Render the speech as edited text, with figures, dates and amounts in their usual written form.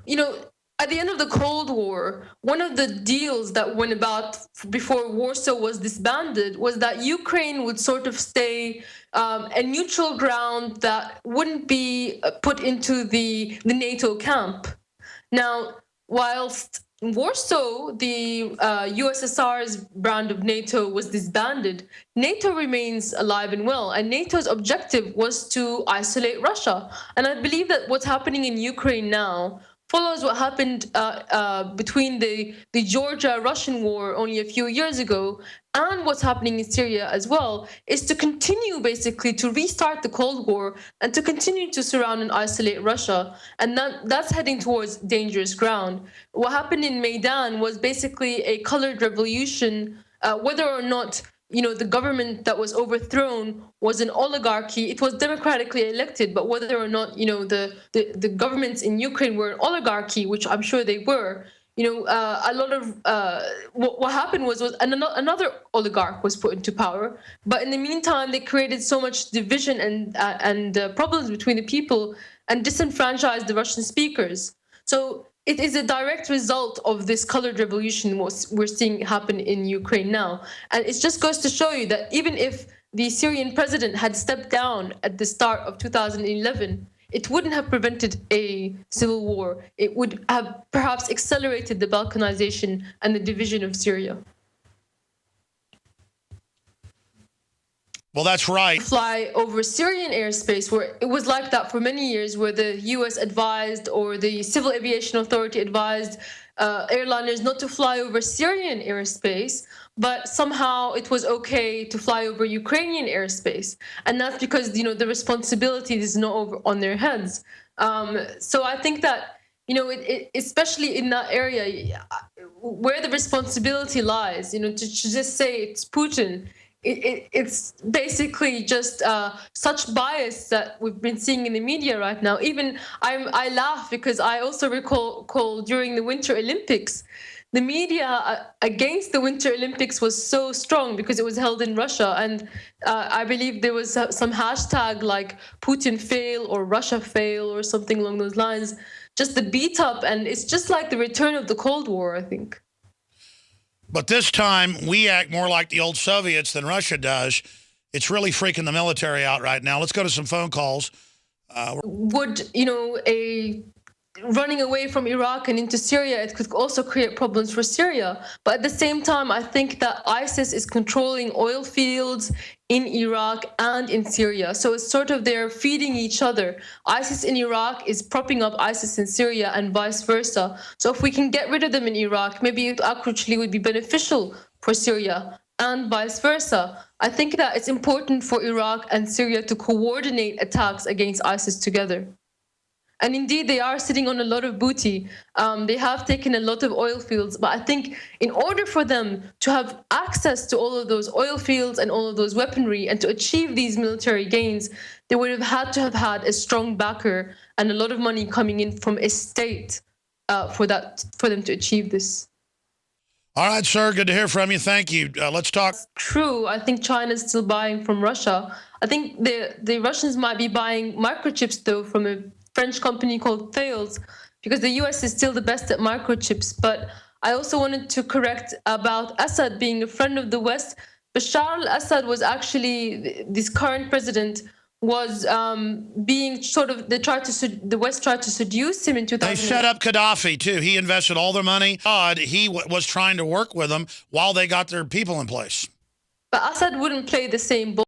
you know, at the end of the Cold War, one of the deals that went about before Warsaw was disbanded was that Ukraine would sort of stay a neutral ground that wouldn't be put into the NATO camp. Now, whilst Warsaw, the USSR's brand of NATO, was disbanded, NATO remains alive and well, and NATO's objective was to isolate Russia. And I believe that what's happening in Ukraine now follows what happened between the Georgia-Russian war only a few years ago and what's happening in Syria as well, is to continue basically to restart the Cold War and to continue to surround and isolate Russia. And that's heading towards dangerous ground. What happened in Maidan was basically a colored revolution, whether or not the government that was overthrown was an oligarchy. It was democratically elected, but whether or not the governments in Ukraine were an oligarchy, which I'm sure they were, a lot of what happened was another oligarch was put into power. But in the meantime, they created so much division and problems between the people and disenfranchised the Russian speakers. So it is a direct result of this colored revolution we're seeing happen in Ukraine now. And it just goes to show you that even if the Syrian president had stepped down at the start of 2011, it wouldn't have prevented a civil war. It would have perhaps accelerated the balkanization and the division of Syria. Well, that's right. Fly over Syrian airspace, where it was like that for many years, where the US advised, or the Civil Aviation Authority advised airliners not to fly over Syrian airspace, but somehow it was okay to fly over Ukrainian airspace. And that's because, the responsibility is not over on their heads. So I think that, especially in that area where the responsibility lies, to just say it's Putin, it's basically just such bias that we've been seeing in the media right now. Even I laugh because I also recall during the Winter Olympics, the media against the Winter Olympics was so strong because it was held in Russia. And I believe there was some hashtag like Putin fail or Russia fail or something along those lines, just the beat up. And it's just like the return of the Cold War, I think. But this time, we act more like the old Soviets than Russia does. It's really freaking the military out right now. Let's go to some phone calls. Would, a running away from Iraq and into Syria, it could also create problems for Syria. But at the same time, I think that ISIS is controlling oil fields in Iraq and in Syria. So it's sort of they're feeding each other. ISIS in Iraq is propping up ISIS in Syria and vice versa. So if we can get rid of them in Iraq, maybe it actually would be beneficial for Syria and vice versa. I think that it's important for Iraq and Syria to coordinate attacks against ISIS together. And indeed, they are sitting on a lot of booty. They have taken a lot of oil fields. But I think in order for them to have access to all of those oil fields and all of those weaponry and to achieve these military gains, they would have had to have had a strong backer and a lot of money coming in from a state for them to achieve this. All right, sir. Good to hear from you. Thank you. Let's talk. That's true. I think China's still buying from Russia. I think the Russians might be buying microchips, though, from a French company called Thales, because the US is still the best at microchips. But I also wanted to correct about Assad being a friend of the West. Bashar al-Assad was actually, this current president was being sort of, the West tried to seduce him in 2000. They set up Gaddafi, too. He invested all their money. He was trying to work with them while they got their people in place. But Assad wouldn't play the same ball.